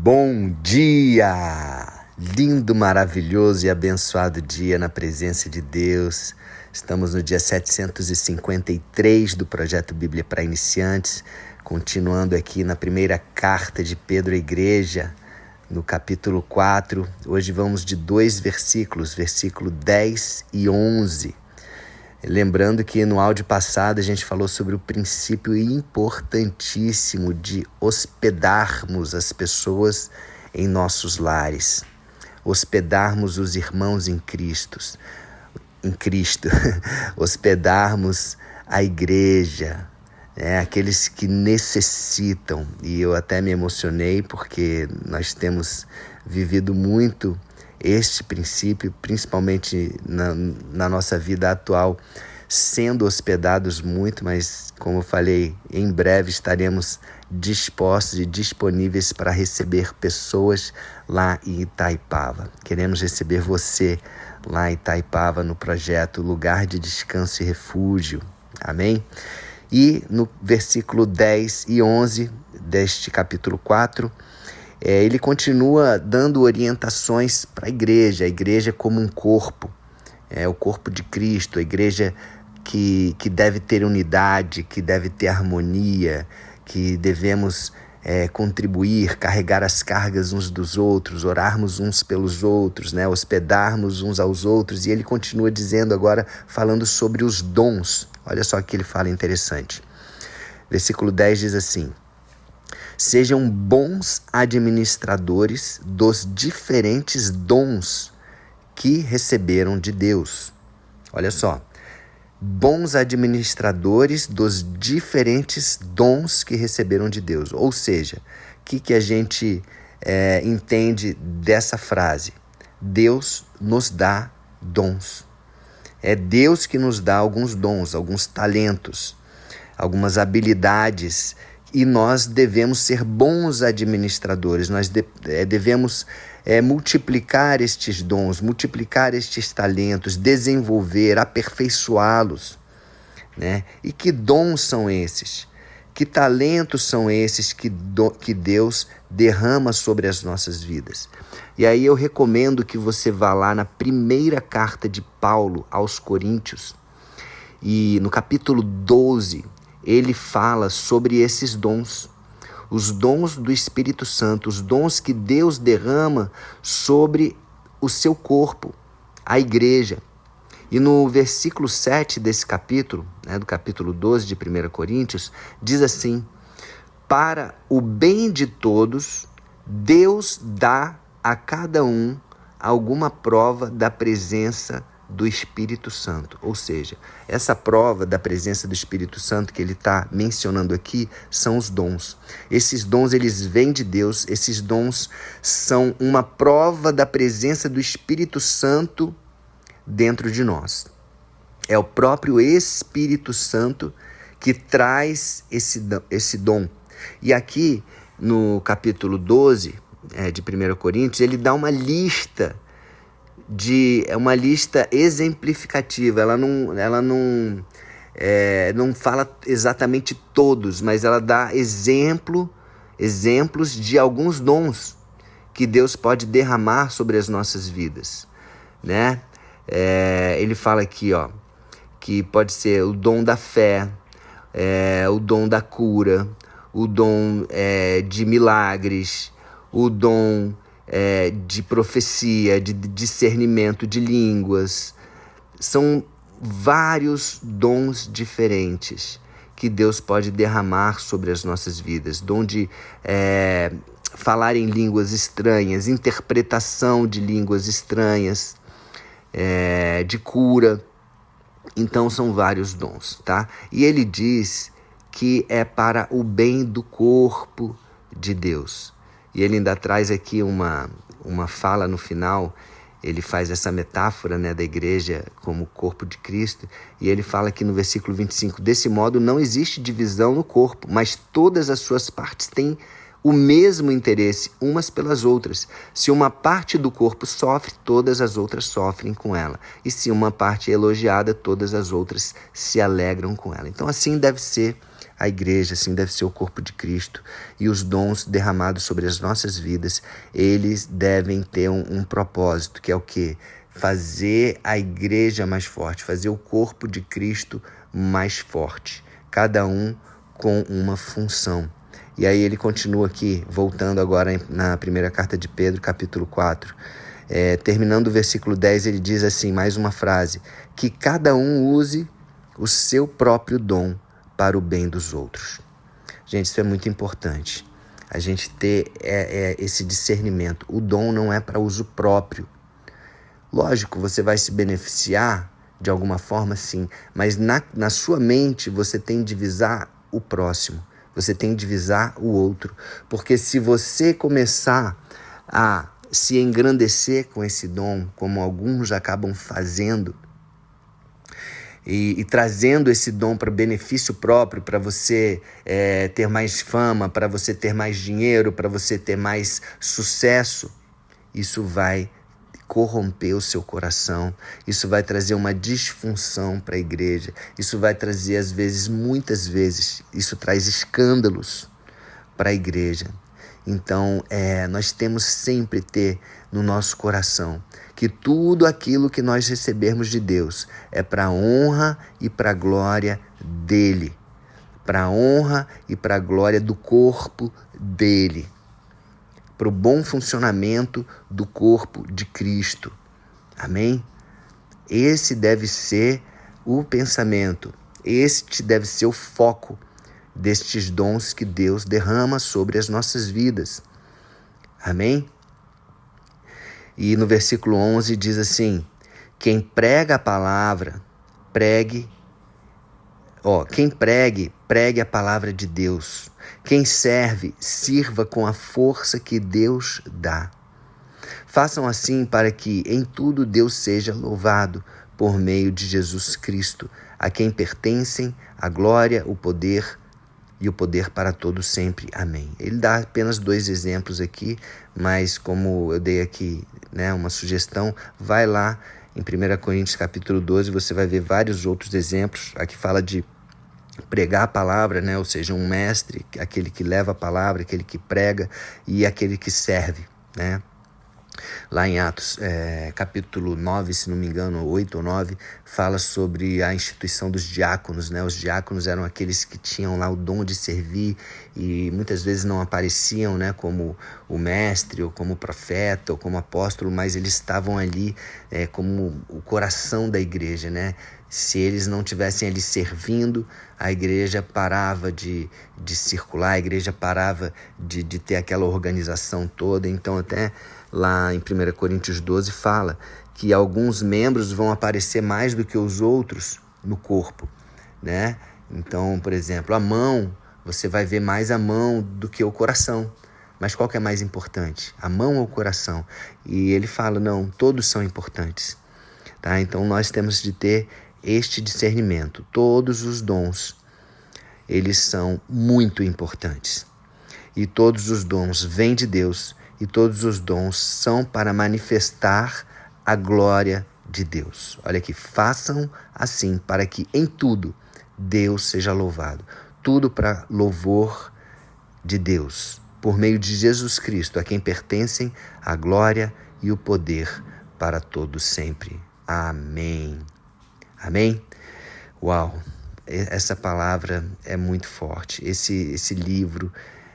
Bom dia! Lindo, maravilhoso e abençoado dia na presença de Deus. Estamos no dia 753 do Projeto Bíblia para Iniciantes, continuando aqui na primeira carta de Pedro à Igreja, no capítulo 4. Hoje vamos de 2 versículos, versículo 10 e 11. Lembrando que no áudio passado a gente falou sobre o princípio importantíssimo de hospedarmos as pessoas em nossos lares, hospedarmos os irmãos em Cristo, hospedarmos a igreja, aqueles que necessitam. E eu até me emocionei porque nós temos vivido muito este princípio, principalmente na nossa vida atual, sendo hospedados muito, mas como eu falei, em breve estaremos dispostos e disponíveis para receber pessoas lá em Itaipava. Queremos receber você lá em Itaipava no projeto Lugar de Descanso e Refúgio. Amém? E no versículo 10 e 11 deste capítulo 4, ele continua dando orientações para a igreja como um corpo, o corpo de Cristo, a igreja que deve ter unidade, que deve ter harmonia, que devemos contribuir, carregar as cargas uns dos outros, orarmos uns pelos outros, hospedarmos uns aos outros. E ele continua dizendo agora, falando sobre os dons. Olha só que ele fala interessante. Versículo 10 diz assim: sejam bons administradores dos diferentes dons que receberam de Deus. Olha só, bons administradores dos diferentes dons que receberam de Deus. Ou seja, o que a gente entende dessa frase? Deus nos dá dons. É Deus que nos dá alguns dons, alguns talentos, algumas habilidades, e nós devemos ser bons administradores, nós devemos multiplicar estes dons, multiplicar estes talentos, desenvolver, aperfeiçoá-los. E que dons são esses? Que talentos são esses que Deus derrama sobre as nossas vidas? E aí eu recomendo que você vá lá na primeira carta de Paulo aos Coríntios, e no capítulo 12, ele fala sobre esses dons, os dons do Espírito Santo, os dons que Deus derrama sobre o seu corpo, a igreja. E no versículo 7 desse capítulo, do capítulo 12 de 1 Coríntios, diz assim: para o bem de todos, Deus dá a cada um alguma prova da presença do Espírito Santo. Ou seja, essa prova da presença do Espírito Santo que ele está mencionando aqui são os dons. Esses dons, eles vêm de Deus. Esses dons são uma prova da presença do Espírito Santo dentro de nós. É o próprio Espírito Santo que traz esse dom. E aqui no capítulo 12 de 1 Coríntios, ele dá uma lista exemplificativa. Ela não fala exatamente todos, mas ela dá exemplos de alguns dons que Deus pode derramar sobre as nossas vidas, ele fala aqui, que pode ser o dom da fé, o dom da cura, o dom de milagres, o dom de profecia, de discernimento de línguas. São vários dons diferentes que Deus pode derramar sobre as nossas vidas. Dom de falar em línguas estranhas, interpretação de línguas estranhas, de cura. Então são vários dons, tá? E ele diz que é para o bem do corpo de Deus. E ele ainda traz aqui uma fala no final. Ele faz essa metáfora da igreja como corpo de Cristo. E ele fala aqui no versículo 25: desse modo não existe divisão no corpo, mas todas as suas partes têm o mesmo interesse umas pelas outras. Se uma parte do corpo sofre, todas as outras sofrem com ela. E se uma parte é elogiada, todas as outras se alegram com ela. Então assim deve ser a igreja, assim deve ser o corpo de Cristo. E os dons derramados sobre as nossas vidas, eles devem ter um propósito, que é o quê? Fazer a igreja mais forte, fazer o corpo de Cristo mais forte. Cada um com uma função. E aí ele continua aqui, voltando agora na primeira carta de Pedro, capítulo 4. Terminando o versículo 10, ele diz assim, mais uma frase, que cada um use o seu próprio dom para o bem dos outros. Gente, isso é muito importante. A gente ter esse discernimento. O dom não é para uso próprio. Lógico, você vai se beneficiar de alguma forma, sim, mas na sua mente você tem de visar o próximo. Você tem de visar o outro. Porque se você começar a se engrandecer com esse dom, como alguns acabam fazendo, e trazendo esse dom para benefício próprio, para você ter mais fama, para você ter mais dinheiro, para você ter mais sucesso, isso vai corromper o seu coração, isso vai trazer uma disfunção para a igreja, isso vai trazer, às vezes, muitas vezes, isso traz escândalos para a igreja. Então, nós temos sempre ter no nosso coração que tudo aquilo que nós recebermos de Deus é para a honra e para a glória dele, para a honra e para a glória do corpo dele, para o bom funcionamento do corpo de Cristo. Amém? Esse deve ser o pensamento, este deve ser o foco destes dons que Deus derrama sobre as nossas vidas. Amém? E no versículo 11 diz assim, quem prega a palavra, pregue a palavra de Deus. Quem serve, sirva com a força que Deus dá. Façam assim para que em tudo Deus seja louvado por meio de Jesus Cristo, a quem pertencem a glória, o poder e o poder para todos sempre. Amém. Ele dá apenas 2 exemplos aqui, mas como eu dei aqui, uma sugestão, vai lá em 1 Coríntios capítulo 12, você vai ver vários outros exemplos. Aqui fala de pregar a palavra, ou seja, um mestre, aquele que leva a palavra, aquele que prega e aquele que serve, Lá em Atos, capítulo 9, se não me engano, 8 ou 9, fala sobre a instituição dos diáconos, Os diáconos eram aqueles que tinham lá o dom de servir e muitas vezes não apareciam, como o mestre, ou como o profeta, ou como apóstolo, mas eles estavam ali como o coração da igreja, Se eles não estivessem ali servindo, a igreja parava de circular, a igreja parava de ter aquela organização toda. Então até lá em 1 Coríntios 12 fala que alguns membros vão aparecer mais do que os outros no corpo, Então, por exemplo, a mão, você vai ver mais a mão do que o coração. Mas qual que é mais importante? A mão ou o coração? E ele fala, não, todos são importantes. Então nós temos de ter este discernimento. Todos os dons, eles são muito importantes. E todos os dons vêm de Deus, e todos os dons são para manifestar a glória de Deus. Olha aqui, façam assim para que em tudo Deus seja louvado. Tudo para louvor de Deus, por meio de Jesus Cristo, a quem pertencem a glória e o poder para todos sempre. Amém. Amém? Uau! Essa palavra é muito forte. Esse livro,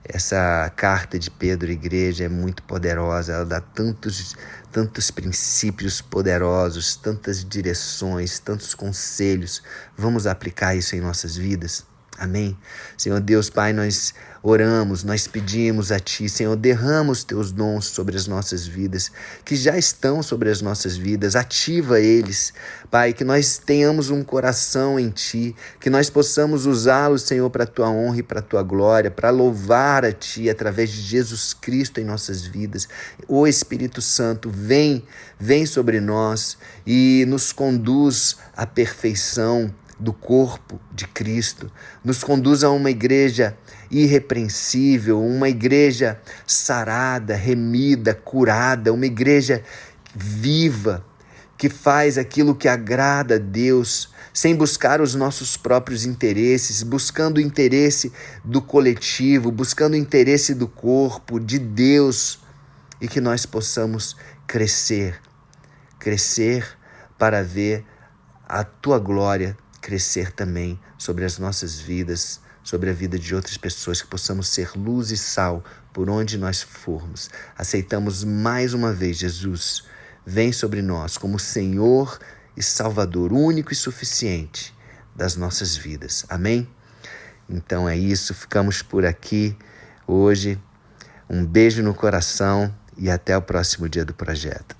essa carta de Pedro à igreja é muito poderosa. Ela dá tantos princípios poderosos, tantas direções, tantos conselhos. Vamos aplicar isso em nossas vidas? Amém? Senhor Deus, Pai, nós oramos, nós pedimos a Ti, Senhor, derrama os Teus dons sobre as nossas vidas, que já estão sobre as nossas vidas, ativa eles, Pai, que nós tenhamos um coração em Ti, que nós possamos usá-los, Senhor, para a Tua honra e para a Tua glória, para louvar a Ti através de Jesus Cristo em nossas vidas. O Espírito Santo vem sobre nós e nos conduz à perfeição do corpo de Cristo, nos conduz a uma igreja irrepreensível, uma igreja sarada, remida, curada, uma igreja viva, que faz aquilo que agrada a Deus, sem buscar os nossos próprios interesses, buscando o interesse do coletivo, buscando o interesse do corpo, de Deus, e que nós possamos crescer para ver a tua glória crescer também sobre as nossas vidas, sobre a vida de outras pessoas, que possamos ser luz e sal por onde nós formos. Aceitamos mais uma vez, Jesus, vem sobre nós como Senhor e Salvador único e suficiente das nossas vidas. Amém? Então é isso, ficamos por aqui hoje. Um beijo no coração e até o próximo dia do projeto.